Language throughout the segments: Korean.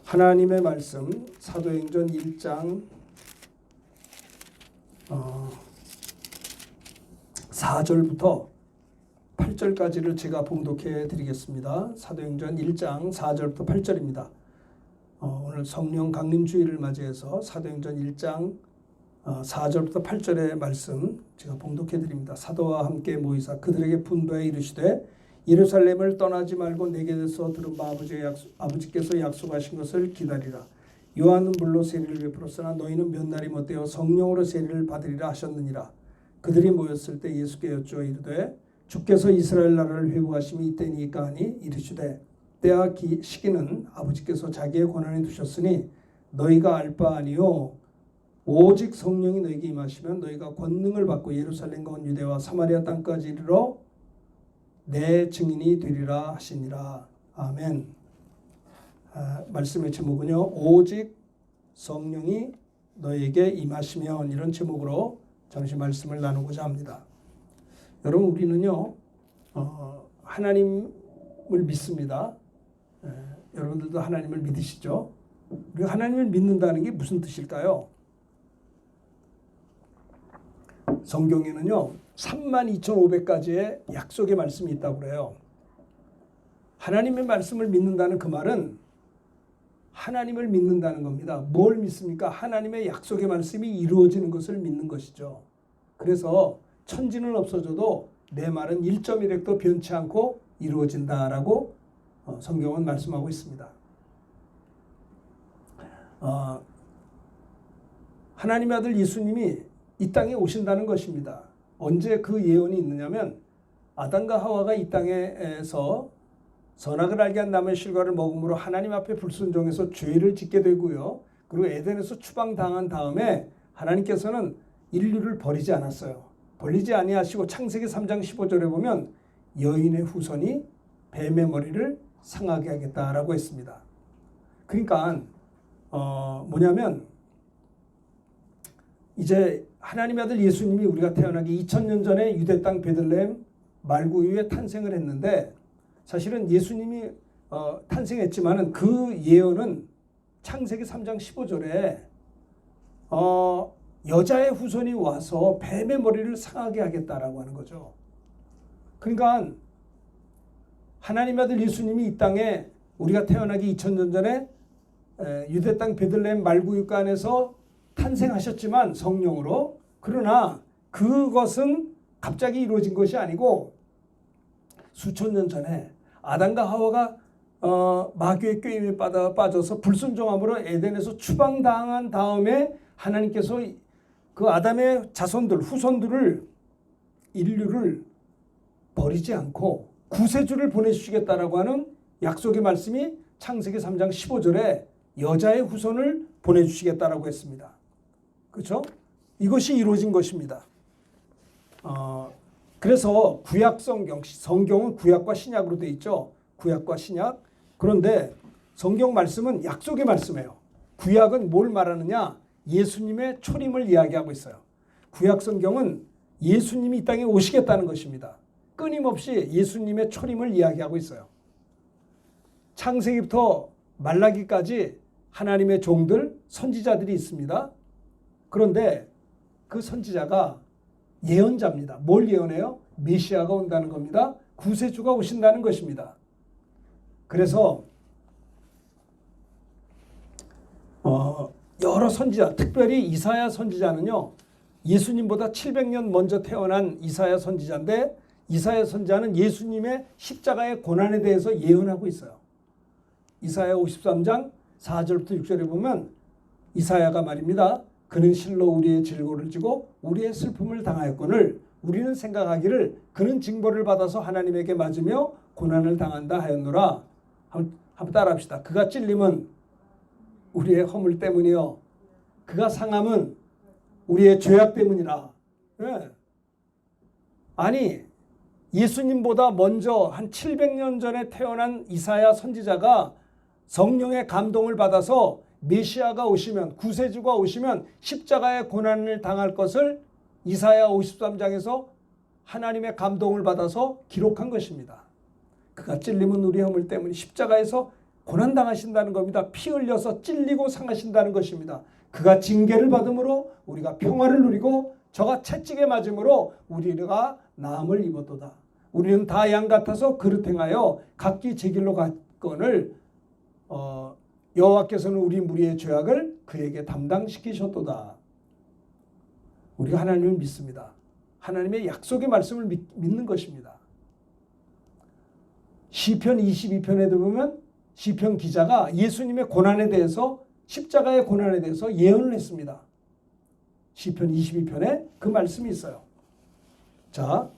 하나님의 말씀 사도행전 1장 4절부터 8절까지를 제가 봉독해 드리겠습니다. 사도행전 1장 4절부터 8절입니다. 오늘 성령 강림 주일을 맞이해서 사도행전 1장 4절부터 8절의 말씀 제가 봉독해 드립니다. 사도와 함께 모이사 그들에게 분부해 이르시되 예루살렘을 떠나지 말고 내게서 들은 바 아버지께서 약속하신 것을 기다리라. 요한은 물로 세례를 베풀었으나 너희는 몇 날이 못되어 성령으로 세례를 받으리라 하셨느니라. 그들이 모였을 때 예수께 여쭈어 이르되 주께서 이스라엘 나라를 회복하심이 이때니까 하니 이르시되 때와 시기는 아버지께서 자기의 권한에 두셨으니 너희가 알 바 아니요 오직 성령이 너희에게 임하시면 너희가 권능을 받고 예루살렘과 온 유대와 사마리아 땅까지 이르러 내 증인이 되리라 하시니라. 아멘. 말씀의 제목은요, 오직 성령이 너에게 임하시면, 이런 제목으로 잠시 말씀을 나누고자 합니다. 여러분, 우리는요 하나님을 믿습니다. 여러분들도 하나님을 믿으시죠? 우리가 하나님을 믿는다는 게 무슨 뜻일까요? 성경에는요 32,500가지의 약속의 말씀이 있다고 그래요. 하나님의 말씀을 믿는다는 그 말은 하나님을 믿는다는 겁니다. 뭘 믿습니까? 하나님의 약속의 말씀이 이루어지는 것을 믿는 것이죠. 그래서 천지는 없어져도 내 말은 1.1획도 변치 않고 이루어진다라고 성경은 말씀하고 있습니다. 하나님의 아들 예수님이 이 땅에 오신다는 것입니다. 언제 그 예언이 있느냐면 아담과 하와가 이 땅에서 선악을 알게 한 나무의 실과를 먹음으로 하나님 앞에 불순종해서 죄를 짓게 되고요. 그리고 에덴에서 추방당한 다음에 하나님께서는 인류를 버리지 않았어요. 버리지 아니하시고 창세기 3장 15절에 보면 여인의 후손이 뱀의 머리를 상하게 하겠다라고 했습니다. 그러니까 뭐냐면 이제 하나님의 아들 예수님이 우리가 태어나기 2000년 전에 유대 땅 베들레헴 말구유에 탄생을 했는데, 사실은 예수님이 탄생했지만은 그 예언은 창세기 3장 15절에 여자의 후손이 와서 뱀의 머리를 상하게 하겠다라고 하는 거죠. 그러니까 하나님의 아들 예수님이 이 땅에 우리가 태어나기 2000년 전에 유대 땅 베들레헴 말구유간에서 탄생하셨지만 성령으로, 그러나 그것은 갑자기 이루어진 것이 아니고 수천 년 전에 아담과 하와가 마귀의 꾀임에 빠져서 불순종함으로 에덴에서 추방당한 다음에 하나님께서 그 아담의 자손들, 후손들을, 인류를 버리지 않고 구세주를 보내주시겠다라고 하는 약속의 말씀이 창세기 3장 15절에 여자의 후손을 보내주시겠다라고 했습니다. 그렇죠? 이것이 이루어진 것입니다. 그래서 구약 성경은 구약과 신약으로 되어 있죠. 구약과 신약. 그런데 성경 말씀은 약속의 말씀이에요. 구약은 뭘 말하느냐? 예수님의 초림을 이야기하고 있어요. 구약 성경은 예수님이 이 땅에 오시겠다는 것입니다. 끊임없이 예수님의 초림을 이야기하고 있어요. 창세기부터 말라기까지 하나님의 종들, 선지자들이 있습니다. 그런데 그 선지자가 예언자입니다. 뭘 예언해요? 메시아가 온다는 겁니다. 구세주가 오신다는 것입니다. 그래서 여러 선지자, 특별히 이사야 선지자는요, 예수님보다 700년 먼저 태어난 이사야 선지자인데, 이사야 선지자는 예수님의 십자가의 고난에 대해서 예언하고 있어요. 이사야 53장 4절부터 6절에 보면 이사야가 말입니다. 그는 실로 우리의 질고를 지고 우리의 슬픔을 당하였거늘 우리는 생각하기를 그는 징벌을 받아서 하나님에게 맞으며 고난을 당한다 하였노라. 한번 따라합시다. 그가 찔림은 우리의 허물 때문이요 그가 상함은 우리의 죄악 때문이라. 네. 아니, 예수님보다 먼저 한 700년 전에 태어난 이사야 선지자가 성령의 감동을 받아서 메시아가 오시면, 구세주가 오시면 십자가의 고난을 당할 것을 이사야 53장에서 하나님의 감동을 받아서 기록한 것입니다. 그가 찔림은 우리 허물 때문에 십자가에서 고난당하신다는 겁니다. 피 흘려서 찔리고 상하신다는 것입니다. 그가 징계를 받음으로 우리가 평화를 누리고 저가 채찍에 맞음으로 우리가 나음을 입었도다. 우리는 다 양 같아서 그릇 행하여 각기 제 길로 갔거늘 여호와께서는 우리 무리의 죄악을 그에게 담당시키셨도다. 우리가 하나님을 믿습니다. 하나님의 약속의 말씀을 믿는 것입니다. 시편 22편에도 보면 시편 기자가 예수님의 고난에 대해서 십자가의 고난에 대해서 예언을 했습니다. 시편 22편에 그 말씀이 있어요. 자,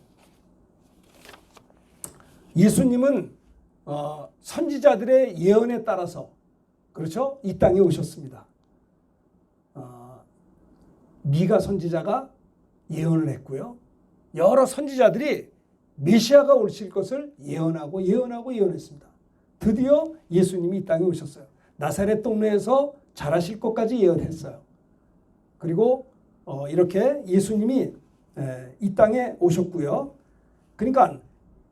예수님은 선지자들의 예언에 따라서 그렇죠? 이 땅에 오셨습니다. 미가 선지자가 예언을 했고요. 여러 선지자들이 메시아가 오실 것을 예언했습니다. 드디어 예수님이 이 땅에 오셨어요. 나사렛 동네에서 자라실 것까지 예언했어요. 그리고 이렇게 예수님이 이 땅에 오셨고요. 그러니까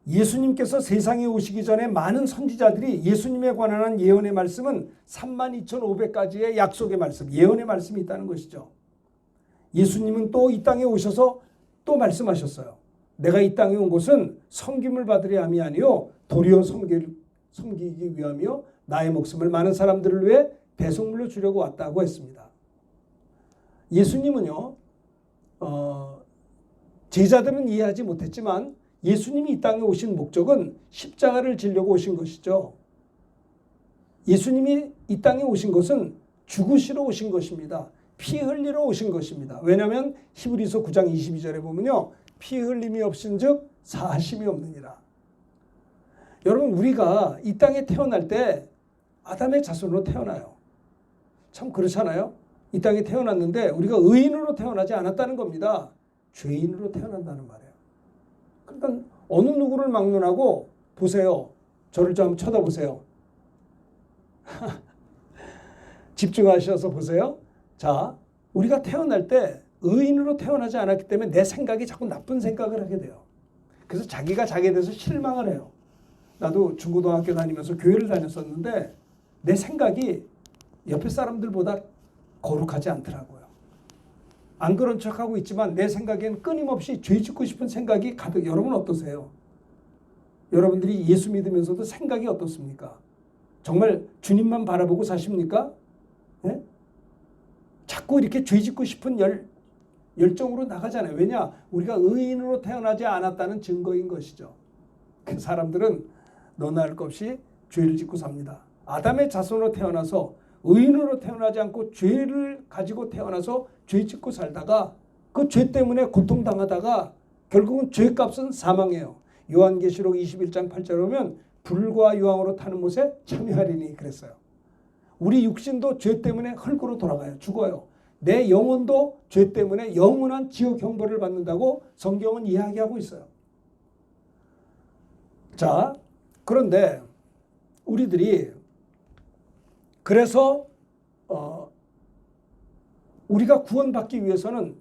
예수님께서 세상에 오시기 전에 많은 선지자들이 예수님에 관한 예언의 말씀은 32,500가지의 약속의 말씀, 예언의 말씀이 있다는 것이죠. 예수님은 또 이 땅에 오셔서 또 말씀하셨어요. 내가 이 땅에 온 것은 섬김을 받으려 함이 아니요 도리어 섬기기 위함이요 나의 목숨을 많은 사람들을 위해 대속물로 주려고 왔다고 했습니다. 예수님은요, 제자들은 이해하지 못했지만 예수님이 이 땅에 오신 목적은 십자가를 지려고 오신 것이죠. 예수님이 이 땅에 오신 것은 죽으시러 오신 것입니다. 피 흘리러 오신 것입니다. 왜냐하면 히브리서 9장 22절에 보면요, 피 흘림이 없은즉 사하심이 없느니라. 여러분, 우리가 이 땅에 태어날 때 아담의 자손으로 태어나요. 참 그렇잖아요. 이 땅에 태어났는데 우리가 의인으로 태어나지 않았다는 겁니다. 죄인으로 태어난다는 말이에요. 그러니까 어느 누구를 막론하고 보세요. 저를 좀 쳐다보세요. 집중하셔서 보세요. 자, 우리가 태어날 때 의인으로 태어나지 않았기 때문에 내 생각이 자꾸 나쁜 생각을 하게 돼요. 그래서 자기가 자기에 대해서 실망을 해요. 나도 중고등학교 다니면서 교회를 다녔었는데 내 생각이 옆에 사람들보다 거룩하지 않더라고요. 안 그런 척하고 있지만 내 생각엔 끊임없이 죄 짓고 싶은 생각이 가득. 여러분 어떠세요? 여러분들이 예수 믿으면서도 생각이 어떻습니까? 정말 주님만 바라보고 사십니까? 네? 자꾸 이렇게 죄 짓고 싶은 열정으로 나가잖아요. 왜냐? 우리가 의인으로 태어나지 않았다는 증거인 것이죠. 그 사람들은 너나 할 것 없이 죄를 짓고 삽니다. 아담의 자손으로 태어나서 의인으로 태어나지 않고 죄를 가지고 태어나서 죄 짓고 살다가 그 죄 때문에 고통당하다가 결국은 죄값은 사망이에요. 요한계시록 21장 8절에 보면 불과 유황으로 타는 못에 참여하리니 그랬어요. 우리 육신도 죄 때문에 흙으로 돌아가요. 죽어요. 내 영혼도 죄 때문에 영원한 지옥 형벌을 받는다고 성경은 이야기하고 있어요. 자, 그런데 우리들이 그래서 우리가 구원받기 위해서는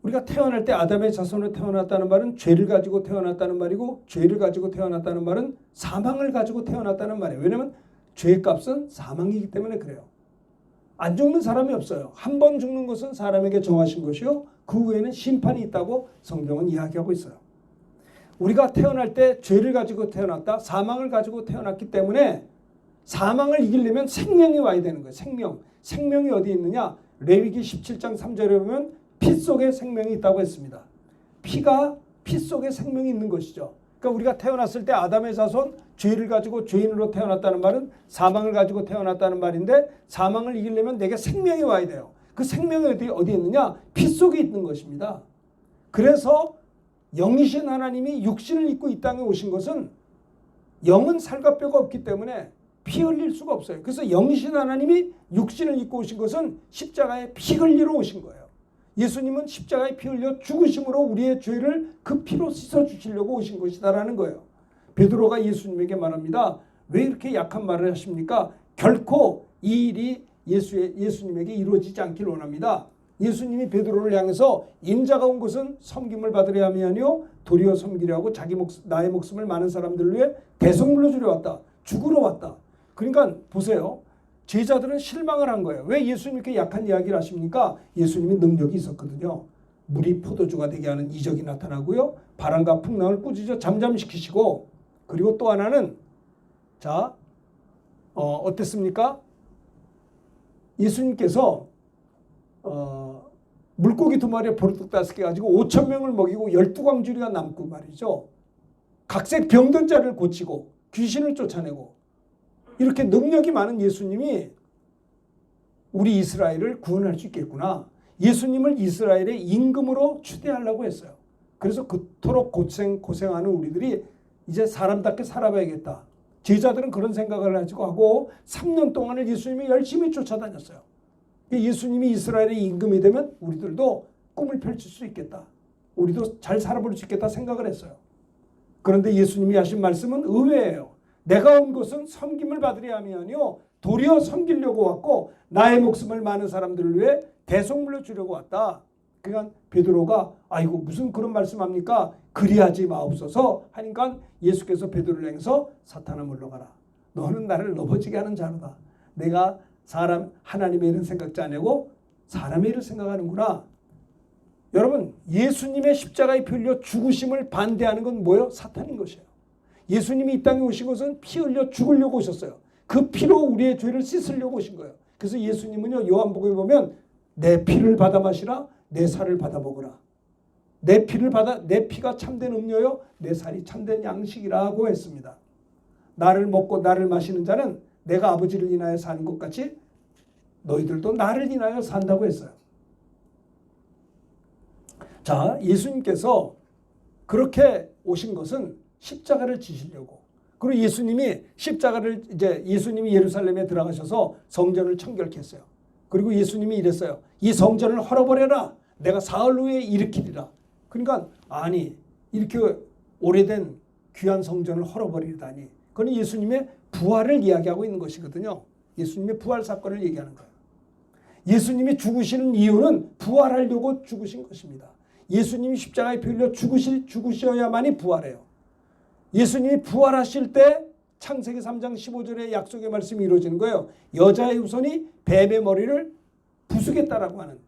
우리가 태어날 때 아담의 자손으로 태어났다는 말은 죄를 가지고 태어났다는 말이고 죄를 가지고 태어났다는 말은 사망을 가지고 태어났다는 말이에요. 왜냐하면 죄값은 사망이기 때문에 그래요. 안 죽는 사람이 없어요. 한 번 죽는 것은 사람에게 정하신 것이요 그 후에는 심판이 있다고 성경은 이야기하고 있어요. 우리가 태어날 때 죄를 가지고 태어났다, 사망을 가지고 태어났기 때문에 사망을 이기려면 생명이 와야 되는 거예요. 생명이 어디 있느냐? 레위기 17장 3절에 보면 피 속에 생명이 있다고 했습니다. 피 속에 생명이 있는 것이죠. 그러니까 우리가 태어났을 때 아담의 자손, 죄를 가지고 죄인으로 태어났다는 말은 사망을 가지고 태어났다는 말인데 사망을 이기려면 내게 생명이 와야 돼요. 그 생명이 어디 있느냐? 피 속에 있는 것입니다. 그래서 영이신 하나님이 육신을 입고 이 땅에 오신 것은 영은 살과 뼈가 없기 때문에 피 흘릴 수가 없어요. 그래서 영이신 하나님이 육신을 입고 오신 것은 십자가에 피 흘리러 오신 거예요. 예수님은 십자가에 피 흘려 죽으심으로 우리의 죄를 그 피로 씻어주시려고 오신 것이다라는 거예요. 베드로가 예수님에게 말합니다. 왜 이렇게 약한 말을 하십니까? 결코 이 일이 예수님에게 이루어지지 않길 원합니다. 예수님이 베드로를 향해서 인자가 온 것은 섬김을 받으려 함이 아니요 도리어 섬기려 하고 나의 목숨을 많은 사람들을 위해 대속물로 주려 왔다. 죽으러 왔다. 그러니까 보세요. 제자들은 실망을 한 거예요. 왜 예수님이 이렇게 약한 이야기를 하십니까? 예수님이 능력이 있었거든요. 물이 포도주가 되게 하는 이적이 나타나고요. 바람과 풍랑을 꾸짖어 잠잠시키시고, 그리고 또 하나는 자, 어땠습니까? 예수님께서 물고기 2마리에 보르떡 5개 가지고 5,000명을 먹이고 12광주리가 남고 말이죠. 각색 병든 자를 고치고 귀신을 쫓아내고, 이렇게 능력이 많은 예수님이 우리 이스라엘을 구원할 수 있겠구나. 예수님을 이스라엘의 임금으로 추대하려고 했어요. 그래서 그토록 고생하는 우리들이 이제 사람답게 살아봐야겠다. 제자들은 그런 생각을 가지고 하고 3년 동안을 예수님이 열심히 쫓아다녔어요. 예수님이 이스라엘의 임금이 되면 우리들도 꿈을 펼칠 수 있겠다. 우리도 잘 살아볼 수 있겠다 생각을 했어요. 그런데 예수님이 하신 말씀은 의외예요. 내가 온 것은 섬김을 받으려 함이 아니요 도리어 섬기려고 왔고 나의 목숨을 많은 사람들을 위해 대속물로 주려고 왔다. 그러니까 베드로가 아이고 무슨 그런 말씀합니까? 그리하지 마옵소서 하니까 예수께서 베드로를 향해서 사탄아 물러가라. 너는 나를 넘어지게 하는 자로다. 내가 하나님의 일은 생각지 않고 사람의 일을 생각하는구나. 여러분, 예수님의 십자가에 풀려 죽으심을 반대하는 건 뭐예요? 사탄인 것이에요. 예수님이 이 땅에 오신 것은 피 흘려 죽으려고 오셨어요. 그 피로 우리의 죄를 씻으려고 오신 거예요. 그래서 예수님은요, 요한복음에 보면 내 피를 받아 마시라, 내 살을 받아 먹으라. 내 피가 참된 음료요, 내 살이 참된 양식이라고 했습니다. 나를 먹고 나를 마시는 자는 내가 아버지를 인하여 사는 것 같이 너희들도 나를 인하여 산다고 했어요. 자, 예수님께서 그렇게 오신 것은 십자가를 지시려고. 그리고 예수님이 예루살렘에 들어가셔서 성전을 청결케 했어요. 그리고 예수님이 이랬어요. 이 성전을 헐어버려라. 내가 사흘 후에 일으키리라. 그러니까 아니 이렇게 오래된 귀한 성전을 헐어버리다니. 그건 예수님의 부활을 이야기하고 있는 것이거든요. 예수님의 부활 사건을 얘기하는 거예요. 예수님이 죽으시는 이유는 부활하려고 죽으신 것입니다. 예수님이 십자가에 풀려 죽으셔야만이 부활해요. 예수님이 부활하실 때 창세기 3장 15절의 약속의 말씀이 이루어지는 거예요. 여자의 후손이 뱀의 머리를 부수겠다라고 하는.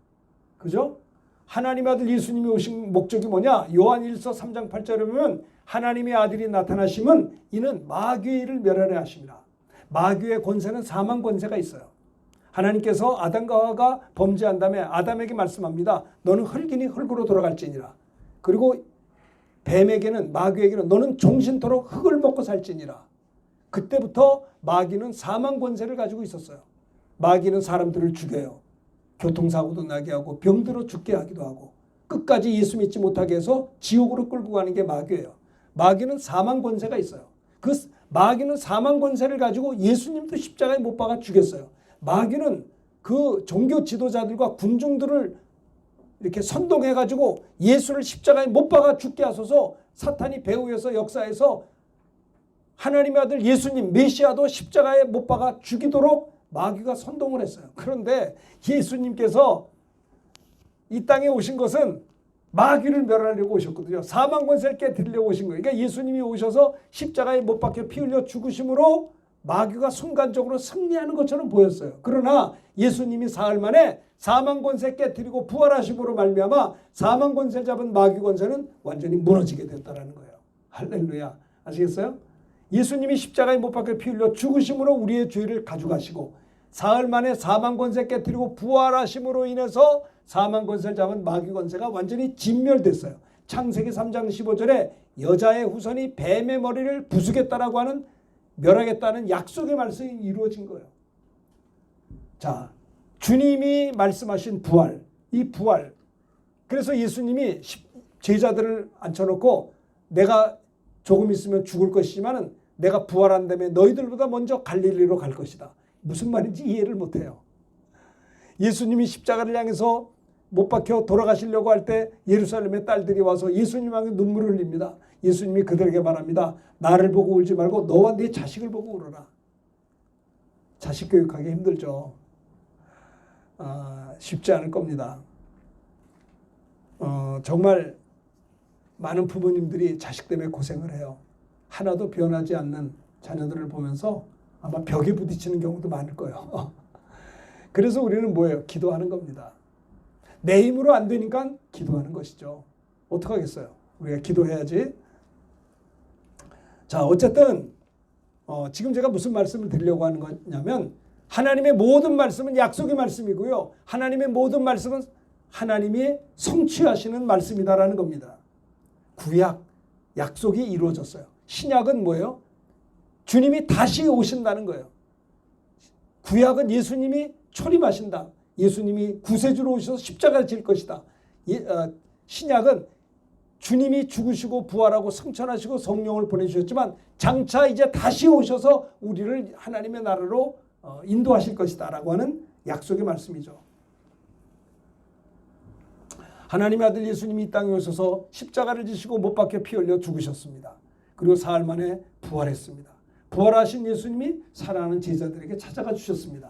그죠? 하나님의 아들 예수님이 오신 목적이 뭐냐? 요한 1서 3장 8절에 보면 하나님의 아들이 나타나심은 이는 마귀의 일을 멸하려 하심이라. 마귀의 권세는 사망 권세가 있어요. 하나님께서 아담과 하와가 범죄한 다음에 아담에게 말씀합니다. 너는 흙이니 흙으로 돌아갈지니라. 그리고 마귀에게는 너는 종신토록 흙을 먹고 살지니라. 그때부터 마귀는 사망 권세를 가지고 있었어요. 마귀는 사람들을 죽여요. 교통사고도 나게 하고 병들어 죽게 하기도 하고 끝까지 예수 믿지 못하게 해서 지옥으로 끌고 가는 게 마귀예요. 마귀는 사망 권세가 있어요. 그 마귀는 사망 권세를 가지고 예수님도 십자가에 못 박아 죽였어요. 마귀는 그 종교 지도자들과 군중들을 이렇게 선동해가지고 예수를 십자가에 못 박아 죽게 하소서. 사탄이 배후에서 역사에서 하나님의 아들 예수님 메시아도 십자가에 못 박아 죽이도록 마귀가 선동을 했어요. 그런데 예수님께서 이 땅에 오신 것은 마귀를 멸하려고 오셨거든요. 사망 권세를 깨뜨리려고 오신 거예요. 그러니까 예수님이 오셔서 십자가에 못 박혀 피 흘려 죽으심으로 마귀가 순간적으로 승리하는 것처럼 보였어요. 그러나 예수님이 사흘 만에 사망 권세 깨뜨리고 부활하심으로 말미암아 사망 권세 잡은 마귀 권세는 완전히 무너지게 됐다라는 거예요. 할렐루야. 아시겠어요? 예수님이 십자가에 못 박혀 피 흘려 죽으심으로 우리의 죄를 가져가시고 사흘 만에 사망 권세 깨뜨리고 부활하심으로 인해서 사망 권세를 잡은 마귀 권세가 완전히 진멸됐어요. 창세기 3장 15절에 여자의 후손이 뱀의 머리를 부수겠다라고 하는 멸하겠다는 약속의 말씀이 이루어진 거예요. 자, 주님이 말씀하신 부활, 이 부활. 그래서 예수님이 제자들을 앉혀놓고 내가 조금 있으면 죽을 것이지만 내가 부활한 다음에 너희들보다 먼저 갈릴리로 갈 것이다. 무슨 말인지 이해를 못해요. 예수님이 십자가를 향해서 못 박혀 돌아가시려고 할 때 예루살렘의 딸들이 와서 예수님에게 눈물을 흘립니다. 예수님이 그들에게 말합니다. 나를 보고 울지 말고 너와 네 자식을 보고 울어라. 자식 교육하기 힘들죠. 쉽지 않을 겁니다. 정말 많은 부모님들이 자식 때문에 고생을 해요. 하나도 변하지 않는 자녀들을 보면서 아마 벽에 부딪히는 경우도 많을 거예요. 그래서 우리는 뭐예요? 기도하는 겁니다. 내 힘으로 안 되니까 기도하는 것이죠. 어떡하겠어요? 우리가 기도해야지. 자, 어쨌든 지금 제가 무슨 말씀을 드리려고 하는 거냐면 하나님의 모든 말씀은 약속의 말씀이고요. 하나님의 모든 말씀은 하나님이 성취하시는 말씀이다라는 겁니다. 구약, 약속이 이루어졌어요. 신약은 뭐예요? 주님이 다시 오신다는 거예요. 구약은 예수님이 초림하신다. 예수님이 구세주로 오셔서 십자가를 질 것이다. 신약은 주님이 죽으시고 부활하고 승천하시고 성령을 보내주셨지만 장차 이제 다시 오셔서 우리를 하나님의 나라로 인도하실 것이다 라고 하는 약속의 말씀이죠. 하나님의 아들 예수님이 이 땅에 오셔서 십자가를 지시고 못 박혀 피 흘려 죽으셨습니다. 그리고 사흘 만에 부활했습니다. 부활하신 예수님이 사랑하는 제자들에게 찾아가 주셨습니다.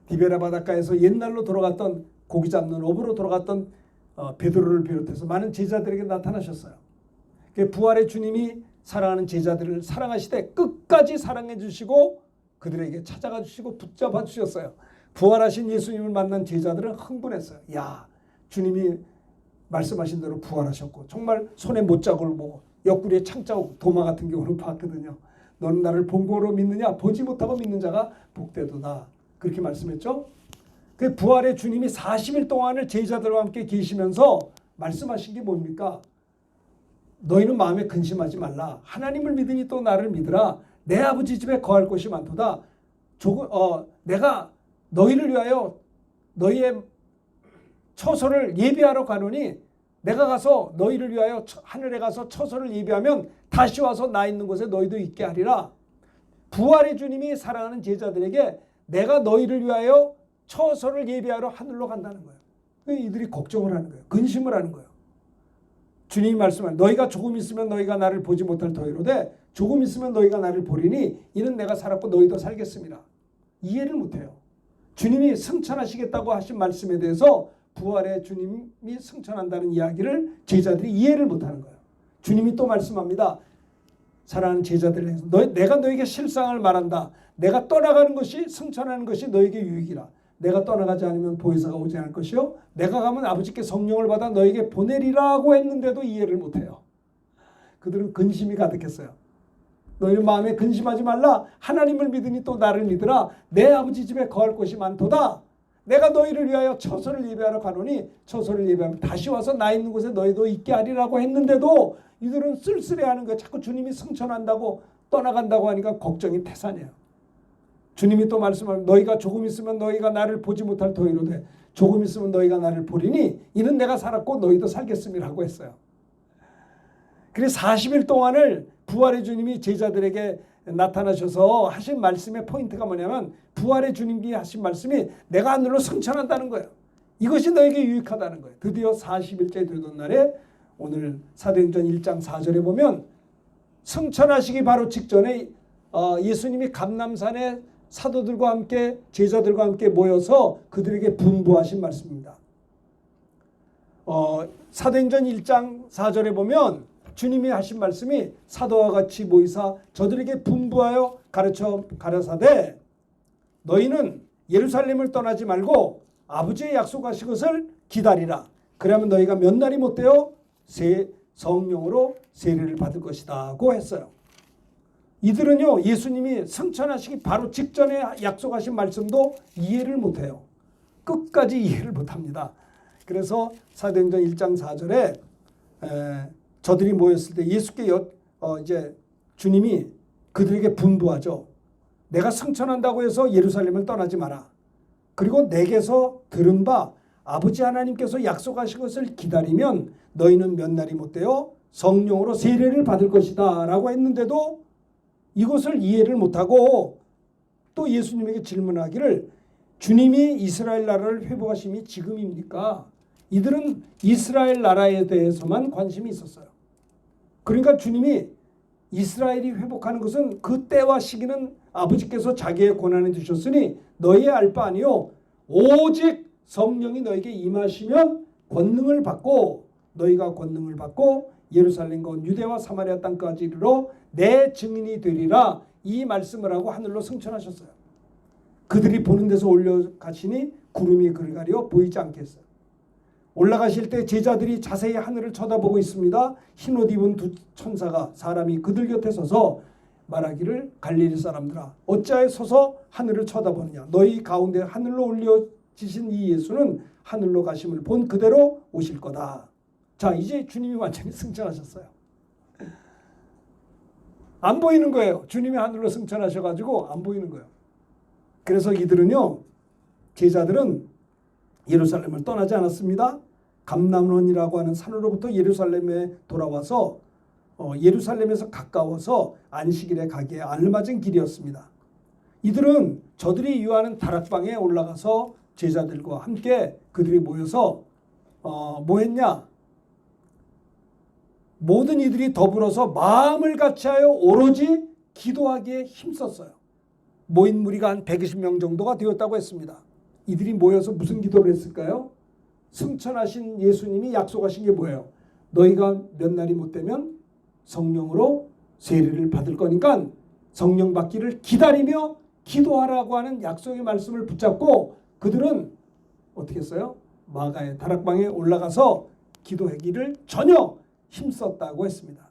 디베라 바닷가에서 옛날로 돌아갔던 고기 잡는 어부로 돌아갔던 베드로를 비롯해서 많은 제자들에게 나타나셨어요. 부활의 주님이 사랑하는 제자들을 사랑하시되 끝까지 사랑해 주시고 그들에게 찾아가 주시고 붙잡아 주셨어요. 부활하신 예수님을 만난 제자들은 흥분했어요. 야, 주님이 말씀하신 대로 부활하셨고 정말 손에 못자국을 보고 옆구리에 창자국 도마 같은 경우는 봤거든요. 너는 나를 본 거로 믿느냐? 보지 못하고 믿는 자가 복되도다. 그렇게 말씀했죠. 그 부활의 주님이 40일 동안을 제자들과 함께 계시면서 말씀하신 게 뭡니까? 너희는 마음에 근심하지 말라. 하나님을 믿으니 또 나를 믿으라. 내 아버지 집에 거할 곳이 많도다. 내가 너희를 위하여 너희의 처소를 예비하러 가노니 내가 가서 너희를 위하여 하늘에 가서 처소를 예비하면 다시 와서 나 있는 곳에 너희도 있게 하리라. 부활의 주님이 사랑하는 제자들에게 내가 너희를 위하여 처소를 예비하러 하늘로 간다는 거예요. 이들이 걱정을 하는 거예요. 근심을 하는 거예요. 주님이 말씀하는 너희가 조금 있으면 너희가 나를 보지 못할 터이로되 조금 있으면 너희가 나를 보리니 이는 내가 살았고 너희도 살겠습니다. 이해를 못해요. 주님이 승천하시겠다고 하신 말씀에 대해서 부활의 주님이 승천한다는 이야기를 제자들이 이해를 못하는 거예요. 주님이 또 말씀합니다. 사랑하는 제자들을 해서 내가 너에게 실상을 말한다. 내가 떠나가는 것이 승천하는 것이 너에게 유익이라. 내가 떠나가지 않으면 보혜사가 오지 않을 것이요 내가 가면 아버지께 성령을 받아 너에게 보내리라고 했는데도 이해를 못해요. 그들은 근심이 가득했어요. 너희는 마음에 근심하지 말라. 하나님을 믿으니 또 나를 믿으라. 내 아버지 집에 거할 곳이 많도다. 내가 너희를 위하여 처소를 예배하러 가노니 처소를 예배하면 다시 와서 나 있는 곳에 너희도 있게 하리라고 했는데도 이들은 쓸쓸해하는 거예요. 자꾸 주님이 승천한다고 떠나간다고 하니까 걱정이 태산이에요. 주님이 또 말씀하면 너희가 조금 있으면 너희가 나를 보지 못할 터이로되 조금 있으면 너희가 나를 보리니 이는 내가 살았고 너희도 살겠음이라고 했어요. 그래서 40일 동안을 부활의 주님이 제자들에게 나타나셔서 하신 말씀의 포인트가 뭐냐면 부활의 주님이 하신 말씀이 내가 하늘로 승천한다는 거예요. 이것이 너에게 유익하다는 거예요. 드디어 40일째 되던 날에 오늘 사도행전 1장 4절에 보면 승천하시기 바로 직전에 예수님이 감람산에 사도들과 함께 제자들과 함께 모여서 그들에게 분부하신 말씀입니다. 사도행전 1장 4절에 보면 주님이 하신 말씀이 사도와 같이 모이사 저들에게 분부하여 가르쳐 가라사대 너희는 예루살렘을 떠나지 말고 아버지의 약속하신 것을 기다리라. 그러면 너희가 몇 날이 못되어 성령으로 세례를 받을 것이다고 했어요. 이들은요 예수님이 승천하시기 바로 직전에 약속하신 말씀도 이해를 못해요. 끝까지 이해를 못합니다. 그래서 사도행전 1장 4절에 저들이 모였을 때 예수께 이제 주님이 그들에게 분부하죠. 내가 승천한다고 해서 예루살렘을 떠나지 마라. 그리고 내게서 들은 바 아버지 하나님께서 약속하신 것을 기다리면 너희는 몇 날이 못되어 성령으로 세례를 받을 것이다 라고 했는데도 이것을 이해를 못하고 또 예수님에게 질문하기를 주님이 이스라엘 나라를 회복하심이 지금입니까? 이들은 이스라엘 나라에 대해서만 관심이 있었어요. 그러니까 주님이 이스라엘이 회복하는 것은 그 때와 시기는 아버지께서 자기의 권한에 주셨으니 너희의 알 바 아니요 오직 성령이 너에게 임하시면 권능을 받고 너희가 권능을 받고 예루살렘과 유대와 사마리아 땅까지 이르러 내 증인이 되리라. 이 말씀을 하고 하늘로 승천하셨어요. 그들이 보는 데서 올라가시니 구름이 그를 가려 보이지 않게 했어요. 올라가실 때 제자들이 자세히 하늘을 쳐다보고 있습니다. 흰옷 입은 두 천사가 사람이 그들 곁에 서서 말하기를 갈릴리 사람들아 어찌하여 서서 하늘을 쳐다보느냐. 너희 가운데 하늘로 올려지신 이 예수는 하늘로 가심을 본 그대로 오실 거다. 자, 이제 주님이 완전히 승천하셨어요. 안 보이는 거예요. 주님이 하늘로 승천하셔가지고 안 보이는 거예요. 그래서 이들은요, 제자들은 예루살렘을 떠나지 않았습니다. 감람원이라고 하는 산으로부터 예루살렘에 돌아와서 예루살렘에서 가까워서 안식일에 가기에 알맞은 길이었습니다. 이들은 저들이 유하는 다락방에 올라가서 제자들과 함께 그들이 모여서 뭐 했냐? 모든 이들이 더불어서 마음을 같이하여 오로지 기도하기에 힘썼어요. 모인 무리가 한 120명 정도가 되었다고 했습니다. 이들이 모여서 무슨 기도를 했을까요? 승천하신 예수님이 약속하신 게 뭐예요? 너희가 몇 날이 못 되면 성령으로 세례를 받을 거니까 성령 받기를 기다리며 기도하라고 하는 약속의 말씀을 붙잡고 그들은 어떻게 했어요? 마가의 다락방에 올라가서 기도하기를 전혀 힘썼다고 했습니다.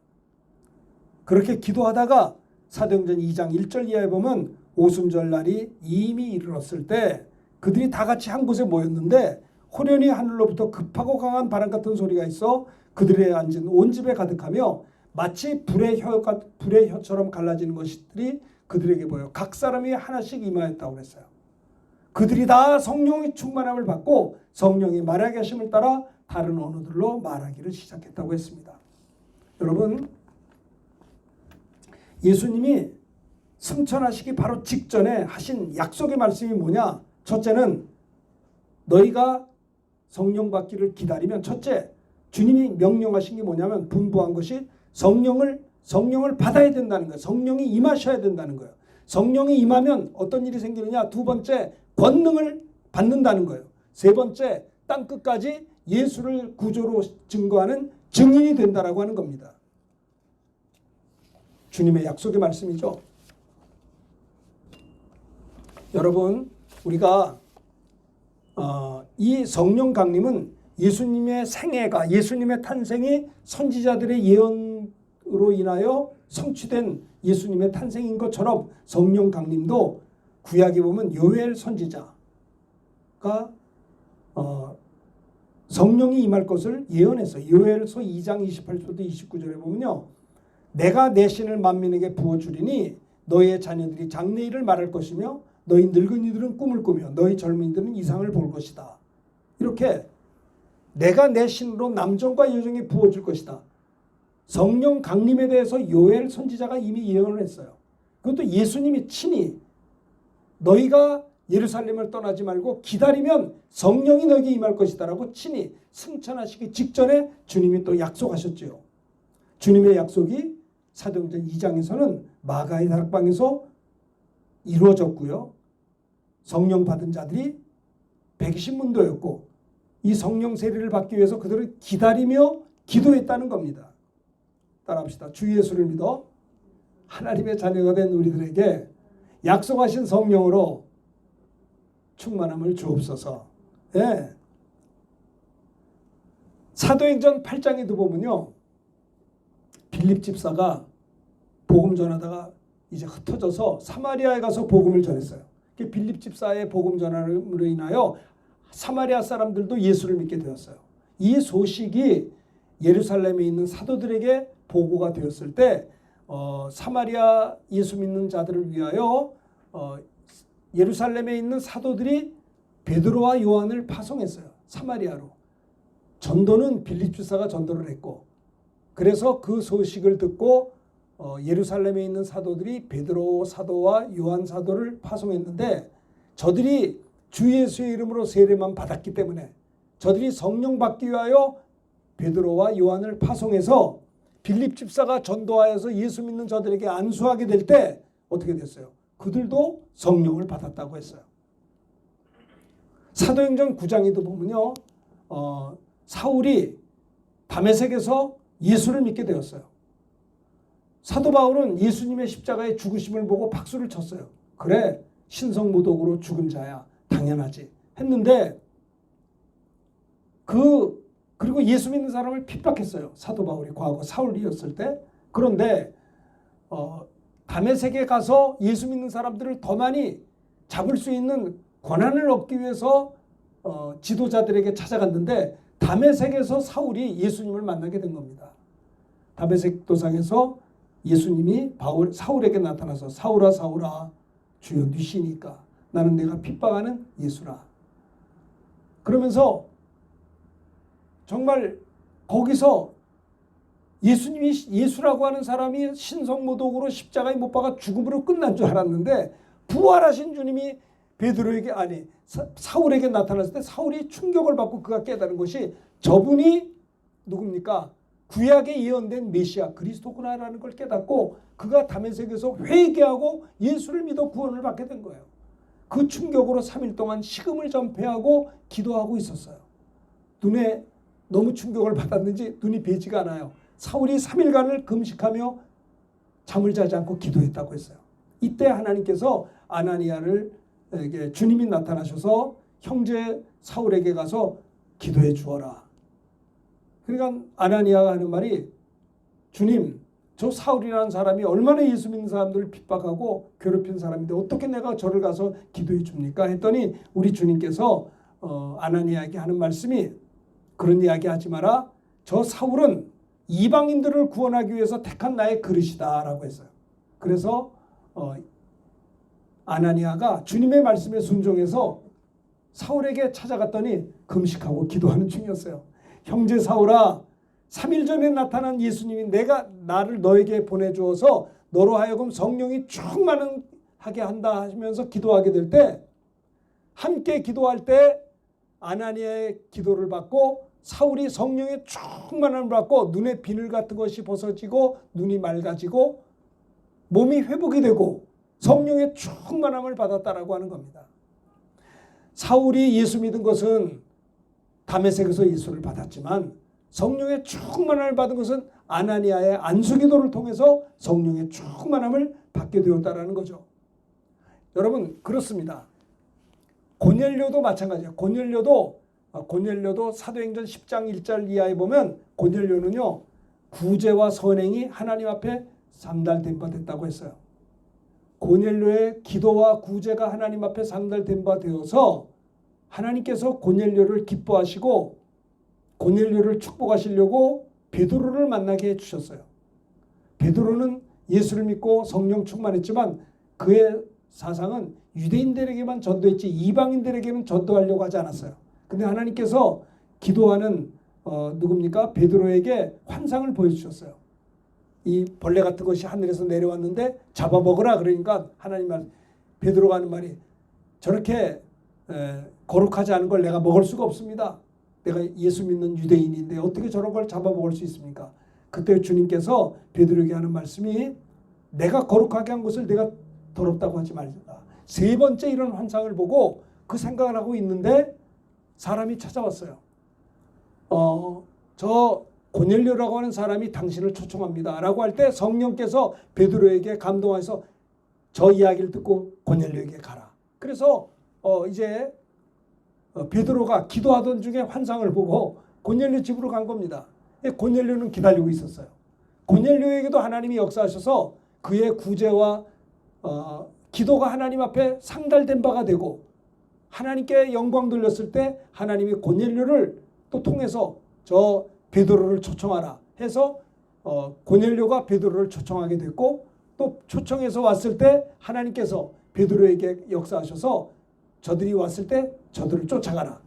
그렇게 기도하다가 사도행전 2장 1절 이하에 보면 오순절 날이 이미 이르렀을 때 그들이 다 같이 한 곳에 모였는데 호련히 하늘로부터 급하고 강한 바람 같은 소리가 있어 그들의 앉은 온 집에 가득하며 마치 불의 혀처럼 갈라지는 것들이 그들에게 보여 각 사람이 하나씩 임하였다고 그랬어요. 그들이 다 성령의 충만함을 받고 성령이 말하게 하심을 따라 다른 언어들로 말하기를 시작했다고 했습니다. 여러분, 예수님이 승천하시기 바로 직전에 하신 약속의 말씀이 뭐냐? 첫째는 너희가 성령 받기를 기다리면 첫째, 주님이 명령하신 게 뭐냐면 분부한 것이 성령을 받아야 된다는 거예요. 성령이 임하셔야 된다는 거예요. 성령이 임하면 어떤 일이 생기느냐? 두 번째, 권능을 받는다는 거예요. 세 번째, 땅 끝까지 예수를 구조로 증거하는 증인이 된다라고 하는 겁니다. 주님의 약속의 말씀이죠. 여러분, 우리가 이 성령 강림은 예수님의 생애가 예수님의 탄생이 선지자들의 예언으로 인하여 성취된 예수님의 탄생인 것처럼 성령 강림도 구약에 보면 요엘 선지자가 성령이 임할 것을 예언했어요. 요엘서 2장 28절부터 29절에 보면요. 내가 내 신을 만민에게 부어주리니 너희의 자녀들이 장래일을 말할 것이며 너희 늙은이들은 꿈을 꾸며 너희 젊은이들은 이상을 볼 것이다. 이렇게 내가 내 신으로 남정과 여정에 부어줄 것이다. 성령 강림에 대해서 요엘 선지자가 이미 예언을 했어요. 그것도 예수님이 친히 너희가 예루살렘을 떠나지 말고 기다리면 성령이 너에게 임할 것이다라고 친히 승천하시기 직전에 주님이 또 약속하셨죠. 주님의 약속이 사도행전 2장에서는 마가의 다락방에서 이루어졌고요. 성령 받은 자들이 120문도였고 이 성령 세례를 받기 위해서 그들을 기다리며 기도했다는 겁니다. 따라합시다. 주 예수를 믿어 하나님의 자녀가 된 우리들에게 약속하신 성령으로 충만함을 주옵소서. 예. 사도행전 8장에도 보면요. 빌립 집사가 복음 전하다가 이제 흩어져서 사마리아에 가서 복음을 전했어요. 빌립 집사의 복음 전함으로 인하여 사마리아 사람들도 예수를 믿게 되었어요. 이 소식이 예루살렘에 있는 사도들에게 보고가 되었을 때 사마리아 예수 믿는 자들을 위하여 예루살렘에 있는 사도들이 베드로와 요한을 파송했어요. 사마리아로. 전도는 빌립 집사가 전도를 했고 그래서 그 소식을 듣고 예루살렘에 있는 사도들이 베드로 사도와 요한 사도를 파송했는데 저들이 주 예수의 이름으로 세례만 받았기 때문에 저들이 성령 받기 위하여 베드로와 요한을 파송해서 빌립 집사가 전도하여서 예수 믿는 저들에게 안수하게 될 때 어떻게 됐어요? 그들도 성령을 받았다고 했어요. 사도행전 9장에도 보면요. 사울이 다메섹에서 예수를 믿게 되었어요. 사도 바울은 예수님의 십자가의 죽으심을 보고 박수를 쳤어요. 그래, 신성모독으로 죽은 자야. 당연하지. 했는데 그리고 예수 믿는 사람을 핍박했어요. 사도 바울이 과거 사울이었을 때. 그런데 다메섹에 가서 예수 믿는 사람들을 더 많이 잡을 수 있는 권한을 얻기 위해서 지도자들에게 찾아갔는데 다메섹에서 사울이 예수님을 만나게 된 겁니다. 다메섹 도상에서 예수님이 사울에게 나타나서 사울아 사울아 주여 니시니까 나는 내가 핍박하는 예수라. 그러면서 정말 거기서 예수님이 예수라고 하는 사람이 신성모독으로 십자가에 못 박아 죽음으로 끝난 줄 알았는데 부활하신 주님이 베드로에게 사울에게 나타났을 때 사울이 충격을 받고 그가 깨달은 것이 저분이 누굽니까? 구약에 예언된 메시아 그리스도구나라는 걸 깨닫고 그가 다메섹에서 회개하고 예수를 믿어 구원을 받게 된 거예요. 그 충격으로 3일 동안 식음을 전폐하고 기도하고 있었어요. 눈에 너무 충격을 받았는지 눈이 배지가 않아요. 사울이 3일간을 금식하며 잠을 자지 않고 기도했다고 했어요. 이때 하나님께서 아나니아를 주님이 나타나셔서 형제 사울에게 가서 기도해 주어라. 그러니까 아나니아가 하는 말이 주님 저 사울이라는 사람이 얼마나 예수 믿는 사람들을 핍박하고 괴롭힌 사람인데 어떻게 내가 저를 가서 기도해 줍니까? 했더니 우리 주님께서 아나니아에게 하는 말씀이 그런 이야기 하지 마라. 저 사울은 이방인들을 구원하기 위해서 택한 나의 그릇이다 라고 했어요. 그래서 아나니아가 주님의 말씀에 순종해서 사울에게 찾아갔더니 금식하고 기도하는 중이었어요. 형제 사울아 3일 전에 나타난 예수님이 내가 나를 너에게 보내주어서 너로 하여금 성령이 충만하게 한다 하시면서 기도하게 될 때 함께 기도할 때 아나니아의 기도를 받고 사울이 성령의 충만함을 받고 눈에 비늘 같은 것이 벗어지고 눈이 맑아지고 몸이 회복이 되고 성령의 충만함을 받았다라고 하는 겁니다. 사울이 예수 믿은 것은 다메섹에서 예수를 받았지만 성령의 충만함을 받은 것은 아나니아의 안수기도를 통해서 성령의 충만함을 받게 되었다라는 거죠. 여러분 그렇습니다. 고넬료도 마찬가지예요. 고넬료도 사도행전 10장 1절 이하에 보면 고넬료는요 구제와 선행이 하나님 앞에 상달된 바 됐다고 했어요. 고넬료의 기도와 구제가 하나님 앞에 상달된 바 되어서 하나님께서 고넬료를 기뻐하시고 고넬료를 축복하시려고 베드로를 만나게 해주셨어요. 베드로는 예수를 믿고 성령 충만했지만 그의 사상은 유대인들에게만 전도했지 이방인들에게는 전도하려고 하지 않았어요. 근데 하나님께서 기도하는 누굽니까? 베드로에게 환상을 보여주셨어요. 이 벌레 같은 것이 하늘에서 내려왔는데 잡아먹으라 그러니까 하나님 말 베드로가 하는 말이 저렇게 거룩하지 않은 걸 내가 먹을 수가 없습니다. 내가 예수 믿는 유대인인데 어떻게 저런 걸 잡아먹을 수 있습니까? 그때 주님께서 베드로에게 하는 말씀이 내가 거룩하게 한 것을 내가 더럽다고 하지 말라. 세 번째 이런 환상을 보고 그 생각을 하고 있는데 사람이 찾아왔어요. 저 고넬료라고 하는 사람이 당신을 초청합니다. 라고 할 때 성령께서 베드로에게 감동해서 저 이야기를 듣고 고넬료에게 가라. 그래서 이제 베드로가 기도하던 중에 환상을 보고 고넬료 집으로 간 겁니다. 고넬료는 기다리고 있었어요. 고넬료에게도 하나님이 역사하셔서 그의 구제와 기도가 하나님 앞에 상달된 바가 되고 하나님께 영광 돌렸을 때 하나님이 고넬료를 또 통해서 저 베드로를 초청하라 해서 고넬료가 베드로를 초청하게 됐고 또 초청해서 왔을 때 하나님께서 베드로에게 역사하셔서 저들이 왔을 때 저들을 쫓아가라.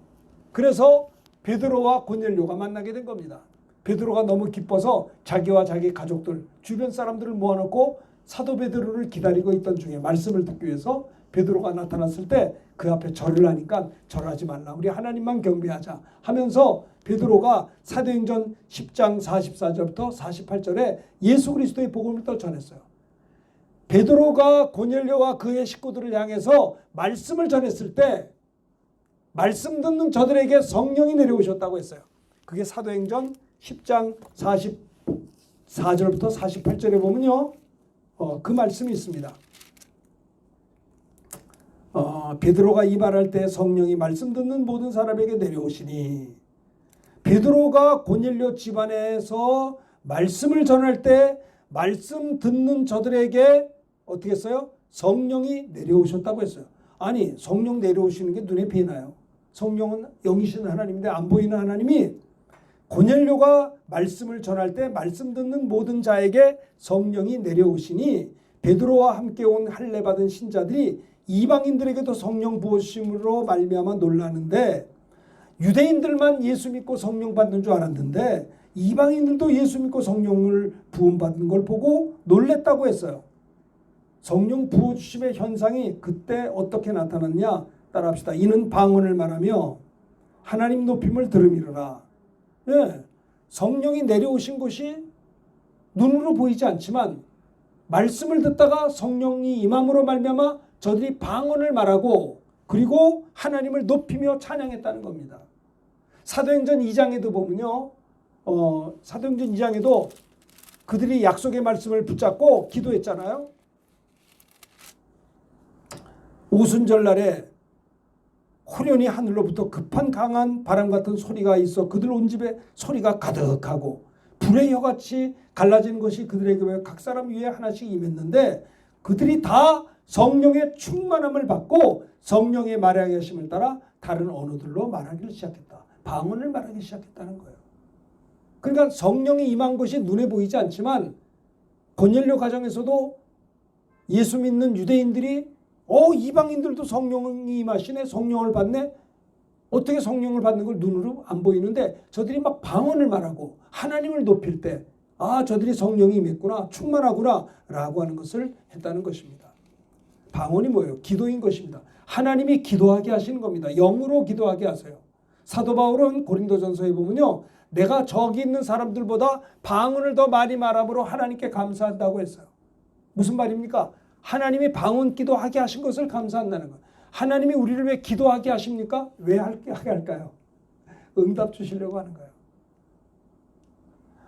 그래서 베드로와 고넬료가 만나게 된 겁니다. 베드로가 너무 기뻐서 자기와 자기 가족들 주변 사람들을 모아놓고 사도 베드로를 기다리고 있던 중에 말씀을 듣기 위해서 베드로가 나타났을 때 그 앞에 절을 하니까 절하지 말라. 우리 하나님만 경배하자 하면서 베드로가 사도행전 10장 44절부터 48절에 예수 그리스도의 복음을 또 전했어요. 베드로가 고넬료와 그의 식구들을 향해서 말씀을 전했을 때 말씀 듣는 저들에게 성령이 내려오셨다고 했어요. 그게 사도행전 10장 4절부터 48절에 보면요. 그 말씀이 있습니다. 베드로가 이 말할 때 성령이 말씀 듣는 모든 사람에게 내려오시니, 베드로가 고넬료 집안에서 말씀을 전할 때 말씀 듣는 저들에게 어떻게 했어요? 성령이 내려오셨다고 했어요. 아니, 성령 내려오시는 게 눈에 보이나요? 성령은 영이신 하나님인데 안 보이는 하나님이 고넬료가 말씀을 전할 때 말씀 듣는 모든 자에게 성령이 내려오시니, 베드로와 함께 온 할례 받은 신자들이 이방인들에게도 성령 부어주심으로 말미암아 놀라는데, 유대인들만 예수 믿고 성령 받는 줄 알았는데 이방인들도 예수 믿고 성령을 부음 받는 걸 보고 놀랬다고 했어요. 성령 부어주심의 현상이 그때 어떻게 나타났냐? 따라합시다. 이는 방언을 말하며 하나님 높임을 들음이로라. 예, 성령이 내려오신 것이 눈으로 보이지 않지만 말씀을 듣다가 성령이 임함으로 말미암아 저들이 방언을 말하고 그리고 하나님을 높이며 찬양했다는 겁니다. 사도행전 2장에도 보면요. 사도행전 2장에도 그들이 약속의 말씀을 붙잡고 기도했잖아요. 오순절 날에 호련히 하늘로부터 급한 강한 바람 같은 소리가 있어 그들 온 집에 소리가 가득하고 불의 혀같이 갈라지는 것이 그들에게 각 사람 위에 하나씩 임했는데, 그들이 다 성령의 충만함을 받고 성령의 말하게 하심을 따라 다른 언어들로 말하기를 시작했다. 방언을 말하기 시작했다는 거예요. 그러니까 성령이 임한 것이 눈에 보이지 않지만 고넬료 가정에서도 예수 믿는 유대인들이 이방인들도 성령이 임하시네, 성령을 받네. 어떻게 성령을 받는 걸 눈으로 안 보이는데 저들이 막 방언을 말하고 하나님을 높일 때 저들이 성령이 임했구나, 충만하구나 라고 하는 것을 했다는 것입니다. 방언이 뭐예요? 기도인 것입니다. 하나님이 기도하게 하시는 겁니다. 영으로 기도하게 하세요. 사도 바울은 고린도전서에 보면요, 내가 저기 있는 사람들보다 방언을 더 많이 말함으로 하나님께 감사한다고 했어요. 무슨 말입니까? 하나님이 방언 기도하게 하신 것을 감사한다는 거예요. 하나님이 우리를 왜 기도하게 하십니까? 왜 하게 할까요? 응답 주시려고 하는 거예요.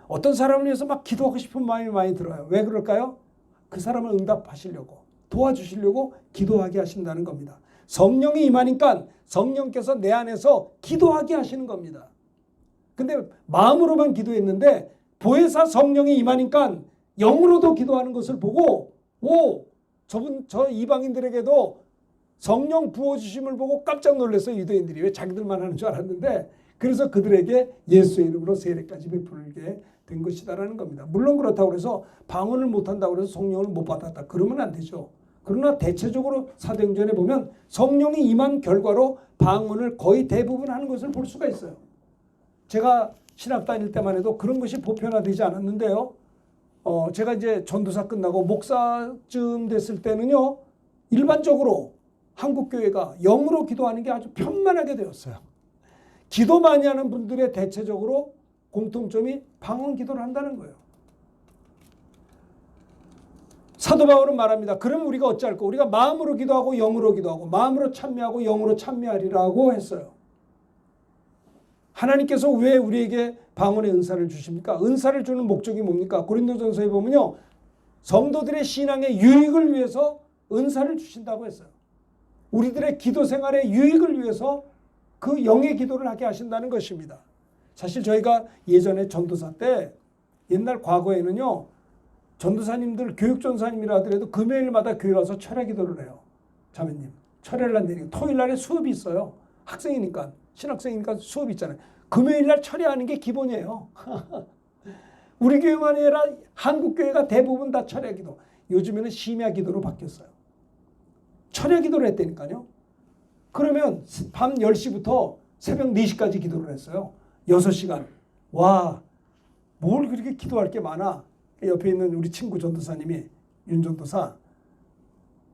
어떤 사람을 위해서 막 기도하고 싶은 마음이 많이 들어요. 왜 그럴까요? 그 사람을 응답하시려고, 도와주시려고 기도하게 하신다는 겁니다. 성령이 임하니까 성령께서 내 안에서 기도하게 하시는 겁니다. 근데 마음으로만 기도했는데 보혜사 성령이 임하니까 영으로도 기도하는 것을 보고 저 이방인들에게도 성령 부어주심을 보고 깜짝 놀랐어요. 유대인들이. 왜 자기들만 하는 줄 알았는데, 그래서 그들에게 예수의 이름으로 세례까지 베풀게 된 것이다라는 겁니다. 물론 그렇다고 해서 방언을 못한다고 해서 성령을 못 받았다, 그러면 안 되죠. 그러나 대체적으로 사도행전에 보면 성령이 임한 결과로 방언을 거의 대부분 하는 것을 볼 수가 있어요. 제가 신학 다닐 때만 해도 그런 것이 보편화되지 않았는데요. 제가 이제 전도사 끝나고 목사쯤 됐을 때는요, 일반적으로 한국 교회가 영으로 기도하는 게 아주 편만하게 되었어요. 기도 많이 하는 분들의 대체적으로 공통점이 방언 기도를 한다는 거예요. 사도 바울은 말합니다. 그럼 우리가 어찌할까? 우리가 마음으로 기도하고 영으로 기도하고 마음으로 찬미하고 영으로 찬미하리라고 했어요. 하나님께서 왜 우리에게 방언의 은사를 주십니까? 은사를 주는 목적이 뭡니까? 고린도전서에 보면요, 성도들의 신앙의 유익을 위해서 은사를 주신다고 했어요. 우리들의 기도 생활의 유익을 위해서 그 영의 기도를 하게 하신다는 것입니다. 사실 저희가 예전에 전도사 때, 옛날 과거에는요, 전도사님들, 교육전사님이라 하더라도 금요일마다 교회 와서 철야 기도를 해요. 자매님, 철야를 한다니까. 토요일 날에 수업이 있어요. 학생이니까, 신학생이니까 수업이 있잖아요. 금요일 날 철야하는 게 기본이에요. 우리 교회만 아니라 한국 교회가 대부분 다 철야 기도. 요즘에는 심야 기도로 바뀌었어요. 철야 기도를 했다니까요. 그러면 밤 10시부터 새벽 4시까지 기도를 했어요. 6시간. 와, 뭘 그렇게 기도할 게 많아. 옆에 있는 우리 친구 전도사님이, 윤 전도사,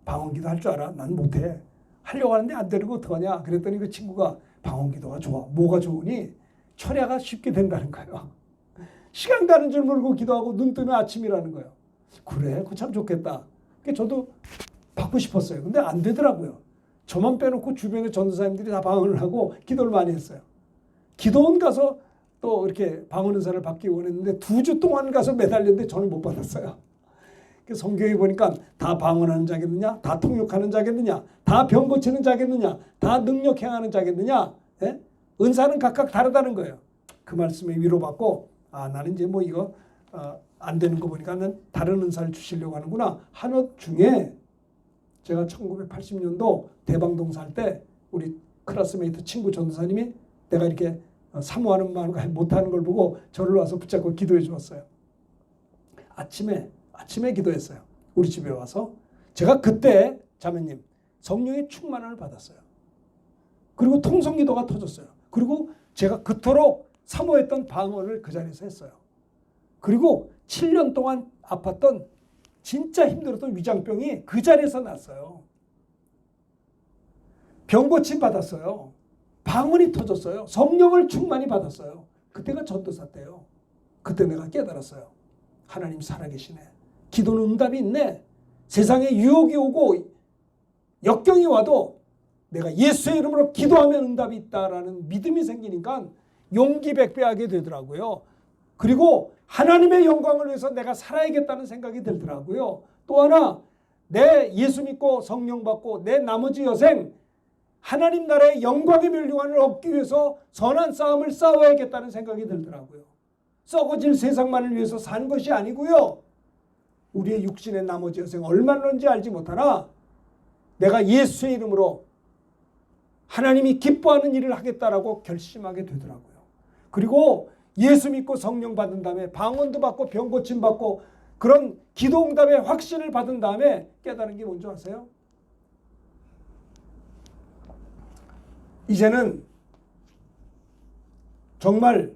방언기도 할 줄 알아? 난 못해. 하려고 하는데 안 되는 거 어떡하냐? 그랬더니 그 친구가 방언기도가 좋아. 뭐가 좋으니? 철야가 쉽게 된다는 거예요. 시간 가는 줄 모르고 기도하고 눈 뜨면 아침이라는 거예요. 그래? 그거 참 좋겠다. 저도 받고 싶었어요. 근데 안 되더라고요. 저만 빼놓고 주변의 전도사님들이 다 방언을 하고 기도를 많이 했어요. 기도원 가서 또 이렇게 방언 은사를 받기 원했는데 2주 동안 가서 매달렸는데 저는 못 받았어요. 성경에 보니까 다 방언하는 자겠느냐, 다 통역하는 자겠느냐, 다 병 고치는 자겠느냐, 다 능력 행하는 자겠느냐, 예? 은사는 각각 다르다는 거예요. 그 말씀에 위로받고 나는 이제 뭐 이거 안 되는 거 보니까 는 다른 은사를 주시려고 하는구나. 한옷 중에 제가 1980년도 대방동 살 때 우리 클래스메이트 친구 전도사님이 내가 이렇게 사모하는 마음을 못하는 걸 보고 저를 와서 붙잡고 기도해 주었어요. 아침에 기도했어요. 우리 집에 와서. 제가 그때 자매님 성령의 충만을 받았어요. 그리고 통성기도가 터졌어요. 그리고 제가 그토록 사모했던 방언을 그 자리에서 했어요. 그리고 7년 동안 아팠던 진짜 힘들었던 위장병이 그 자리에서 났어요. 병고침 받았어요. 방언이 터졌어요. 성령을 충만히 받았어요. 그때가 전도사 때요. 그때 내가 깨달았어요. 하나님 살아계시네. 기도는 응답이 있네. 세상에 유혹이 오고 역경이 와도 내가 예수의 이름으로 기도하면 응답이 있다라는 믿음이 생기니까 용기 백배하게 되더라고요. 그리고 하나님의 영광을 위해서 내가 살아야겠다는 생각이 들더라고요. 또 하나 내 예수 믿고 성령 받고 내 나머지 여생 하나님 나라의 영광의 멸류관을 얻기 위해서 선한 싸움을 싸워야겠다는 생각이 들더라고요. 썩어질 세상만을 위해서 사는 것이 아니고요. 우리의 육신의 나머지 여생 얼마나인지 알지 못하나 내가 예수의 이름으로 하나님이 기뻐하는 일을 하겠다라고 결심하게 되더라고요. 그리고 예수 믿고 성령 받은 다음에 방언도 받고 병 고침 받고 그런 기도 응답의 확신을 받은 다음에 깨달은 게 뭔지 아세요? 이제는 정말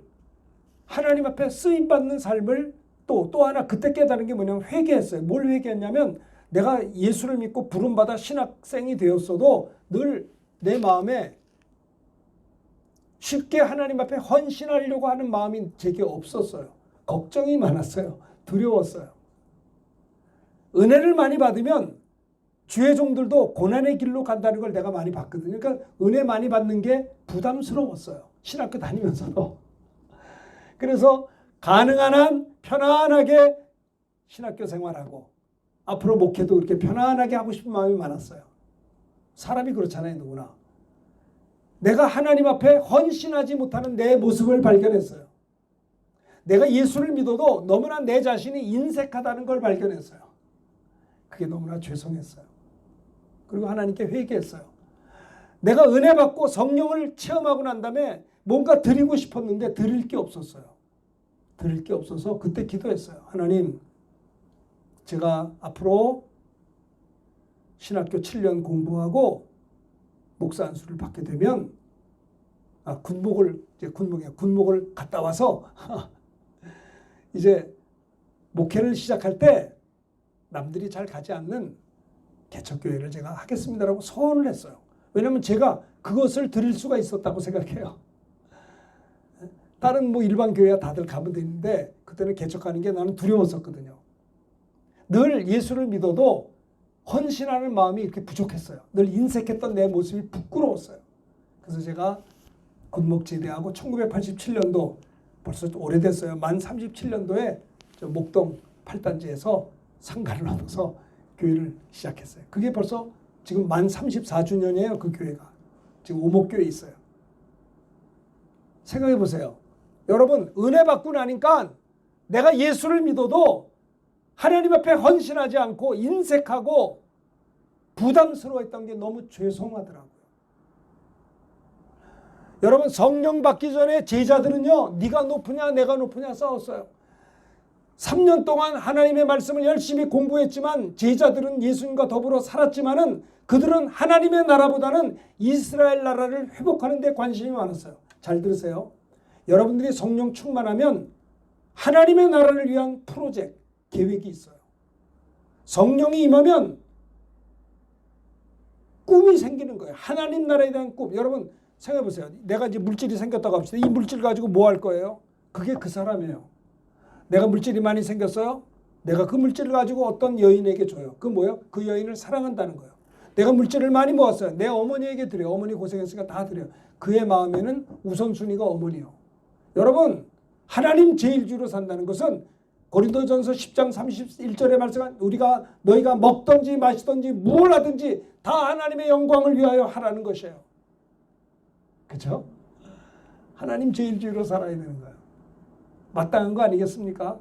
하나님 앞에 쓰임받는 삶을 또 하나 그때 깨달은 게 뭐냐면 회개했어요. 뭘 회개했냐면 내가 예수를 믿고 부름받아 신학생이 되었어도 늘 내 마음에 쉽게 하나님 앞에 헌신하려고 하는 마음이 제게 없었어요. 걱정이 많았어요. 두려웠어요. 은혜를 많이 받으면 주의 종들도 고난의 길로 간다는 걸 내가 많이 봤거든요. 그러니까 은혜 많이 받는 게 부담스러웠어요. 신학교 다니면서도. 그래서 가능한 한 편안하게 신학교 생활하고 앞으로 목회도 그렇게 편안하게 하고 싶은 마음이 많았어요. 사람이 그렇잖아요. 누구나. 내가 하나님 앞에 헌신하지 못하는 내 모습을 발견했어요. 내가 예수를 믿어도 너무나 내 자신이 인색하다는 걸 발견했어요. 그게 너무나 죄송했어요. 그리고 하나님께 회개했어요. 내가 은혜 받고 성령을 체험하고 난 다음에 뭔가 드리고 싶었는데 드릴 게 없었어요. 드릴 게 없어서 그때 기도했어요. 하나님, 제가 앞으로 신학교 7년 공부하고 목사 안수를 받게 되면 군목을 갔다 와서 이제 목회를 시작할 때 남들이 잘 가지 않는 개척교회를 제가 하겠습니다라고 소원을 했어요. 왜냐하면 제가 그것을 드릴 수가 있었다고 생각해요. 다른 일반 교회야 다들 가면 되는데 그때는 개척하는 게 나는 두려웠었거든요. 늘 예수를 믿어도 헌신하는 마음이 이렇게 부족했어요. 늘 인색했던 내 모습이 부끄러웠어요. 그래서 제가 군목 제대하고 1987년도 벌써 오래됐어요. 만 37년도에 목동 8단지에서 상가를 얻어서 교회를 시작했어요. 그게 벌써 지금 만 34주년이에요. 그 교회가. 지금 오목교회에 있어요. 생각해 보세요. 여러분 은혜 받고 나니까 내가 예수를 믿어도 하나님 앞에 헌신하지 않고 인색하고 부담스러워했던 게 너무 죄송하더라고요. 여러분 성령 받기 전에 제자들은요. 네가 높으냐 내가 높으냐 싸웠어요. 3년 동안 하나님의 말씀을 열심히 공부했지만 제자들은 예수님과 더불어 살았지만은 그들은 하나님의 나라보다는 이스라엘 나라를 회복하는 데 관심이 많았어요. 잘 들으세요. 여러분들이 성령 충만하면 하나님의 나라를 위한 프로젝트, 계획이 있어요. 성령이 임하면 꿈이 생기는 거예요. 하나님 나라에 대한 꿈. 여러분 생각해 보세요. 내가 이제 물질이 생겼다고 합시다. 이 물질 가지고 뭐 할 거예요? 그게 그 사람이에요. 내가 물질이 많이 생겼어요? 내가 그 물질을 가지고 어떤 여인에게 줘요. 그 뭐예요? 그 여인을 사랑한다는 거예요. 내가 물질을 많이 모았어요. 내 어머니에게 드려요. 어머니 고생했으니까 다 드려요. 그의 마음에는 우선순위가 어머니요. 여러분, 하나님 제일주의로 산다는 것은 고린도전서 10장 31절에 말씀한 우리가 너희가 먹든지 마시든지 무엇 하든지 다 하나님의 영광을 위하여 하라는 것이에요. 그렇죠? 하나님 제일주의로 살아야 되는 거예요. 마땅한 거 아니겠습니까?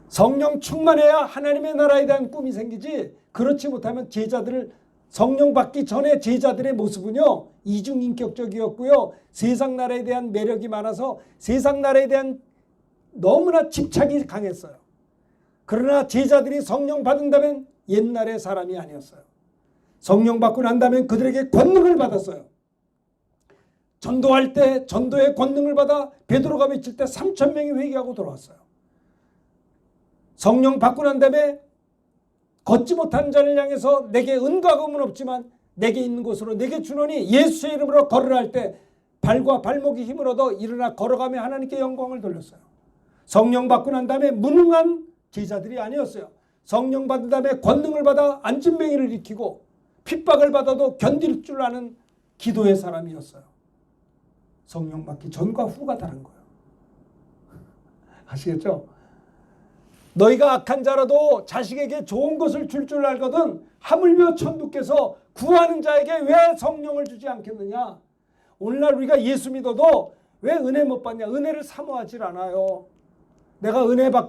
성령 충만해야 하나님의 나라에 대한 꿈이 생기지, 그렇지 못하면 제자들을 성령 받기 전에 제자들의 모습은요 이중인격적이었고요, 세상 나라에 대한 매력이 많아서 세상 나라에 대한 너무나 집착이 강했어요. 그러나 제자들이 성령 받은다면 옛날의 사람이 아니었어요. 성령 받고 난 다음에 그들에게 권능을 받았어요. 전도할 때 전도의 권능을 받아 베드로가 외칠 때 3,000명이 회개하고 돌아왔어요. 성령 받고 난 다음에 걷지 못하는 자를 향해서 내게 은과 금은 없지만 내게 있는 곳으로 내게 주노니 예수의 이름으로 걸으라 할 때 발과 발목이 힘을 얻어 일어나 걸어가며 하나님께 영광을 돌렸어요. 성령 받고 난 다음에 무능한 제자들이 아니었어요. 성령 받은 다음에 권능을 받아 안진뱅이를 일으키고 핍박을 받아도 견딜 줄 아는 기도의 사람이었어요. 성령 받기 전과 후가 다른 거예요. 아시겠죠? 너희가 악한 자라도 자식에게 좋은 것을 줄 줄 알거든 하물며 천부께서 구하는 자에게 왜 성령을 주지 않겠느냐. 오늘날 우리가 예수 믿어도 왜 은혜 못 받냐. 은혜를 사모하질 않아요. 내가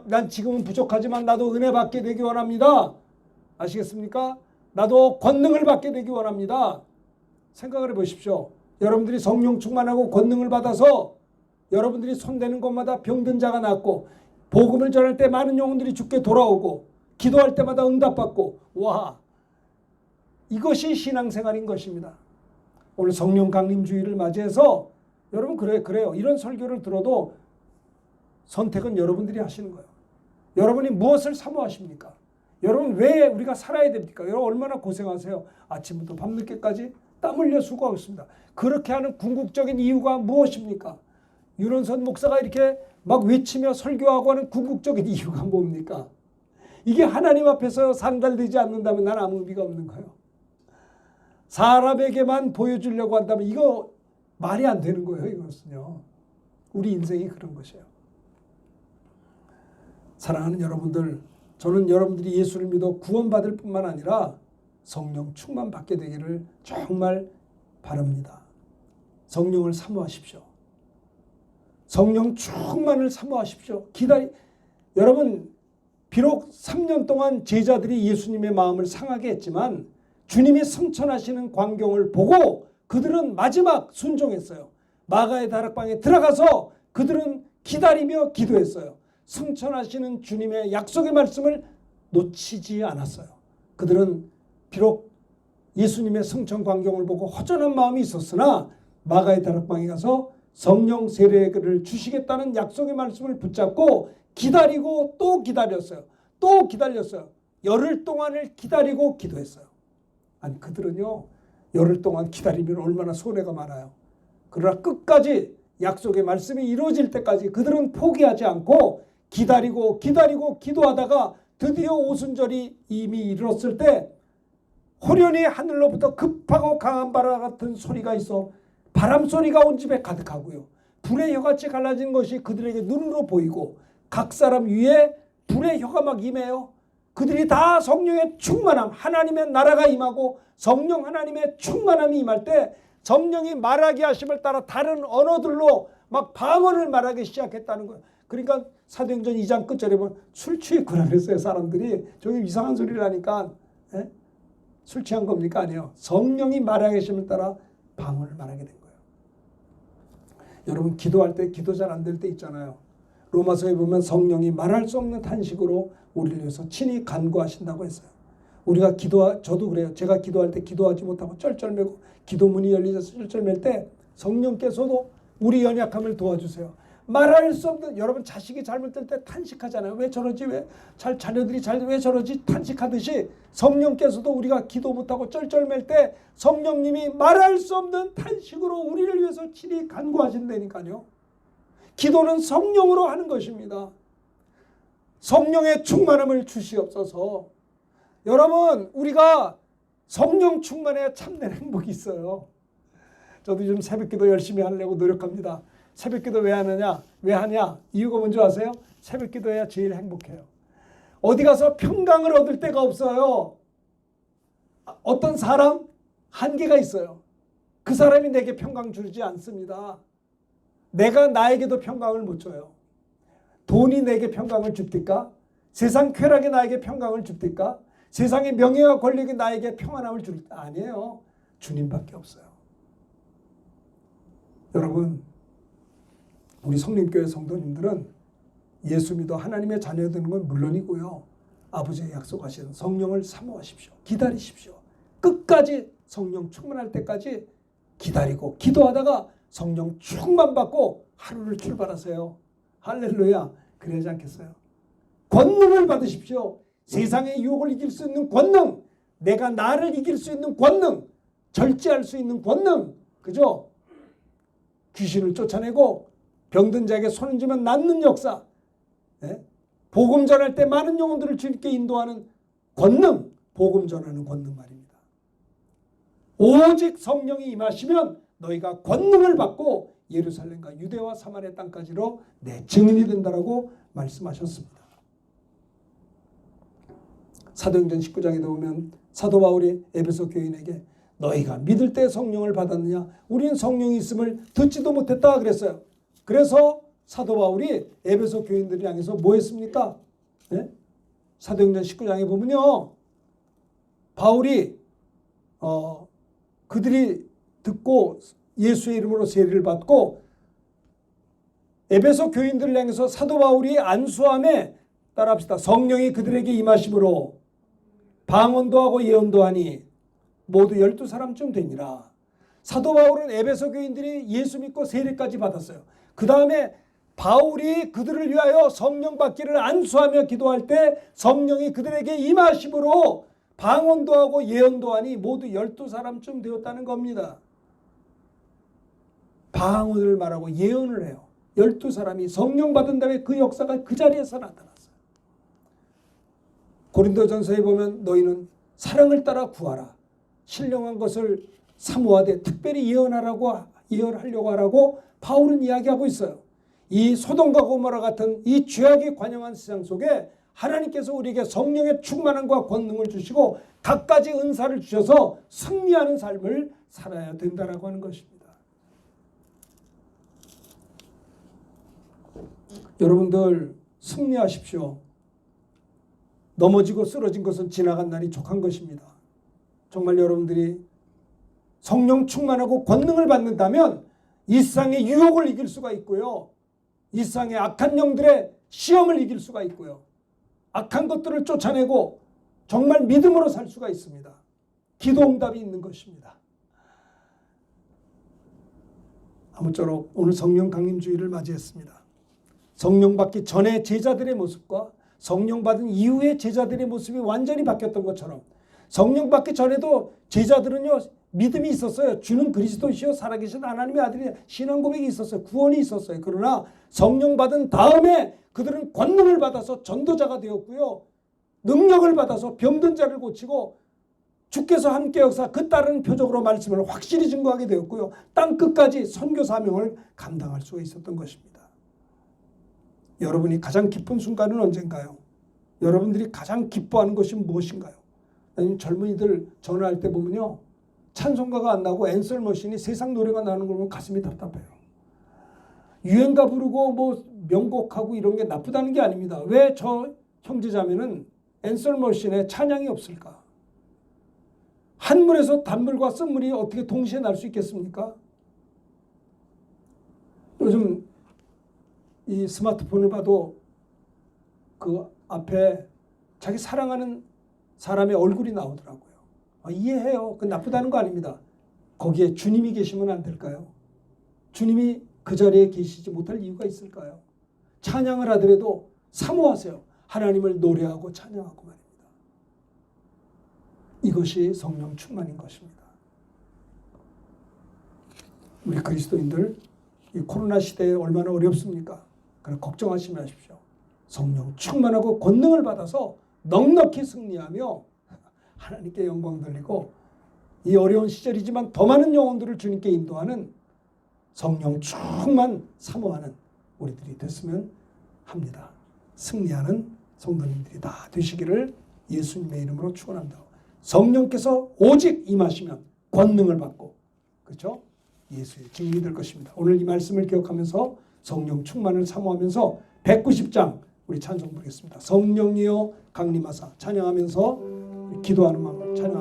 난 지금은 부족하지만 나도 은혜 받게 되기 원합니다. 아시겠습니까? 나도 권능을 받게 되기 원합니다. 생각을 해보십시오. 여러분들이 성령 충만하고 권능을 받아서 여러분들이 손대는 곳마다 병든 자가 낫고 복음을 전할 때 많은 영혼들이 주께 돌아오고 기도할 때마다 응답받고, 와, 이것이 신앙생활인 것입니다. 오늘 성령 강림주의를 맞이해서 여러분 그래요. 이런 설교를 들어도 선택은 여러분들이 하시는 거예요. 여러분이 무엇을 사모하십니까? 여러분 왜 우리가 살아야 됩니까? 여러분 얼마나 고생하세요. 아침부터 밤늦게까지 땀 흘려 수고하고 있습니다. 그렇게 하는 궁극적인 이유가 무엇입니까? 윤원선 목사가 이렇게 막 외치며 설교하고 하는 궁극적인 이유가 뭡니까? 이게 하나님 앞에서 상달되지 않는다면 난 아무 의미가 없는 거예요. 사람에게만 보여주려고 한다면 이거 말이 안 되는 거예요. 이것은요. 우리 인생이 그런 것이에요. 사랑하는 여러분들, 저는 여러분들이 예수를 믿어 구원받을 뿐만 아니라 성령 충만 받게 되기를 정말 바랍니다. 성령을 사모하십시오. 성령 충만을 사모하십시오. 여러분, 비록 3년 동안 제자들이 예수님의 마음을 상하게 했지만 주님이 승천하시는 광경을 보고 그들은 마지막 순종했어요. 마가의 다락방에 들어가서 그들은 기다리며 기도했어요. 승천하시는 주님의 약속의 말씀을 놓치지 않았어요. 그들은 비록 예수님의 승천 광경을 보고 허전한 마음이 있었으나 마가의 다락방에 가서 성령 세례를 주시겠다는 약속의 말씀을 붙잡고 기다리고 또 기다렸어요. 또 기다렸어요. 열흘 동안을 기다리고 기도했어요. 아니, 그들은요, 열흘 동안 기다리면 얼마나 손해가 많아요. 그러나 끝까지 약속의 말씀이 이루어질 때까지 그들은 포기하지 않고 기다리고 기도하다가 드디어 오순절이 이미 이르렀을 때 호련히 하늘로부터 급하고 강한 바람 같은 소리가 있어 바람 소리가 온 집에 가득하고요. 불의 혀같이 갈라진 것이 그들에게 눈으로 보이고 각 사람 위에 불의 혀가 막 임해요. 그들이 다 성령의 충만함, 하나님의 나라가 임하고 성령 하나님의 충만함이 임할 때 성령이 말하게 하심을 따라 다른 언어들로 막 방언을 말하기 시작했다는 거예요. 그러니까 사도행전 2장 끝절에 보면 술 취했구나 그랬어요. 사람들이 저기 이상한 소리를 하니까 술 취한 겁니까? 아니에요. 성령이 말하게 하심을 따라 방언을 말하게 된 거예요. 여러분 기도할 때 기도 잘 안 될 때 있잖아요. 로마서에 보면 성령이 말할 수 없는 탄식으로 우리를 위해서 친히 간구하신다고 했어요. 우리가 저도 그래요. 제가 기도할 때 기도하지 못하고 쩔쩔매고 기도문이 열리셔서 쩔쩔맬 때 성령께서도 우리 연약함을 도와주세요. 말할 수 없는, 여러분 자식이 잘못될 때 탄식하잖아요. 왜 저러지? 자녀들이 왜 저러지? 탄식하듯이 성령께서도 우리가 기도 못하고 쩔쩔맬 때 성령님이 말할 수 없는 탄식으로 우리를 위해서 친히 간구하신다니까요. 기도는 성령으로 하는 것입니다. 성령의 충만함을 주시옵소서. 여러분, 우리가 성령 충만해야 참된 행복이 있어요. 저도 요즘 새벽기도 열심히 하려고 노력합니다. 새벽기도 왜 하느냐? 왜 하냐? 이유가 뭔지 아세요? 새벽기도해야 제일 행복해요. 어디 가서 평강을 얻을 데가 없어요. 어떤 사람 한계가 있어요. 그 사람이 내게 평강 주지 않습니다. 내가 나에게도 평강을 못 줘요. 돈이 내게 평강을 줍니까? 세상 쾌락이 나에게 평강을 줍니까? 세상의 명예와 권력이 나에게 평안함을 줄 아니에요. 주님밖에 없어요. 여러분, 우리 성림교회 성도님들은 예수 믿어 하나님의 자녀 되는 건 물론이고요. 아버지의 약속하신 성령을 사모하십시오. 기다리십시오. 끝까지 성령 충만할 때까지 기다리고 기도하다가 성령 충만 받고 하루를 출발하세요. 할렐루야. 그러지 않겠어요? 권능을 받으십시오. 세상의 유혹을 이길 수 있는 권능, 내가 나를 이길 수 있는 권능, 절제할 수 있는 권능, 그죠? 귀신을 쫓아내고 병든 자에게 손을 쥐면 낫는 역사, 네? 복음 전할 때 많은 영혼들을 주님께 인도하는 권능, 복음 전하는 권능 말입니다. 오직 성령이 임하시면 너희가 권능을 받고 예루살렘과 유대와 사마리아 땅까지로 내 증인이 된다라고 말씀하셨습니다. 사도행전 19장에 보면 사도 바울이 에베소 교인에게 너희가 믿을 때 성령을 받았느냐? 우리는 성령이 있음을 듣지도 못했다 그랬어요. 그래서 사도 바울이 에베소 교인들을 향해서 뭐 했습니까? 네? 사도행전 19장에 보면요. 바울이 그들이 듣고 예수의 이름으로 세례를 받고 에베소 교인들을 향해서 사도 바울이 안수함에 따라합시다. 성령이 그들에게 임하심으로 방언도 하고 예언도 하니 모두 12사람쯤 되니라. 사도 바울은 에베소 교인들이 예수 믿고 세례까지 받았어요. 그 다음에 바울이 그들을 위하여 성령 받기를 안수하며 기도할 때 성령이 그들에게 임하심으로 방언도 하고 예언도 하니 모두 12사람쯤 되었다는 겁니다. 방언을 말하고 예언을 해요. 12사람이 성령 받은 다음에 그 역사가 그 자리에서 나타났어요. 고린도전서에 보면 너희는 사랑을 따라 구하라. 신령한 것을 사모하되 특별히 예언하려고 하라고 바울은 이야기하고 있어요. 이 소돔과 고모라 같은 이 죄악이 관영한 세상 속에 하나님께서 우리에게 성령의 충만함과 권능을 주시고 갖가지 은사를 주셔서 승리하는 삶을 살아야 된다라고 하는 것입니다. 여러분들 승리하십시오. 넘어지고 쓰러진 것은 지나간 날이 족한 것입니다. 정말 여러분들이 성령 충만하고 권능을 받는다면 이 세상의 유혹을 이길 수가 있고요. 이 세상의 악한 영들의 시험을 이길 수가 있고요. 악한 것들을 쫓아내고 정말 믿음으로 살 수가 있습니다. 기도 응답이 있는 것입니다. 아무쪼록 오늘 성령 강림주의를 맞이했습니다. 성령 받기 전에 제자들의 모습과 성령 받은 이후의 제자들의 모습이 완전히 바뀌었던 것처럼 성령 받기 전에도 제자들은요 믿음이 있었어요. 주는 그리스도시요 살아계신 하나님의 아들이 신앙 고백이 있었어요. 구원이 있었어요. 그러나 성령 받은 다음에 그들은 권능을 받아서 전도자가 되었고요. 능력을 받아서 병든 자를 고치고 주께서 함께 역사 그 따르는 표적으로 말씀을 확실히 증거하게 되었고요. 땅 끝까지 선교 사명을 감당할 수가 있었던 것입니다. 여러분이 가장 기쁜 순간은 언젠가요? 여러분들이 가장 기뻐하는 것이 무엇인가요? 아니면 젊은이들 전화할 때 보면요. 찬송가가 안 나고 앤설 머신이 세상 노래가 나는 걸 보면 가슴이 답답해요. 유행가 부르고 뭐 명곡하고 이런 게 나쁘다는 게 아닙니다. 왜 저 형제자매는 앤설 머신에 찬양이 없을까? 한 물에서 단물과 쓴물이 어떻게 동시에 날 수 있겠습니까? 요즘 이 스마트폰을 봐도 그 앞에 자기 사랑하는 사람의 얼굴이 나오더라고요. 이해해요. 그 나쁘다는 거 아닙니다. 거기에 주님이 계시면 안 될까요? 주님이 그 자리에 계시지 못할 이유가 있을까요? 찬양을 하더라도 사모하세요. 하나님을 노래하고 찬양하고 말입니다. 이것이 성령 충만인 것입니다. 우리 그리스도인들 이 코로나 시대에 얼마나 어렵습니까? 그러나 걱정하지 마십시오. 성령 충만하고 권능을 받아서 넉넉히 승리하며 하나님께 영광 돌리고 이 어려운 시절이지만 더 많은 영혼들을 주님께 인도하는 성령 충만 사모하는 우리들이 됐으면 합니다. 승리하는 성도님들이 다 되시기를 예수님의 이름으로 축원합니다. 성령께서 오직 임하시면 권능을 받고, 그렇죠? 예수의 증인이 될 것입니다. 오늘 이 말씀을 기억하면서 성령 충만을 사모하면서 190장 우리 찬송 부르겠습니다. 성령이여 강림하사 찬양하면서 기도하는 마음으로 찬양합니다.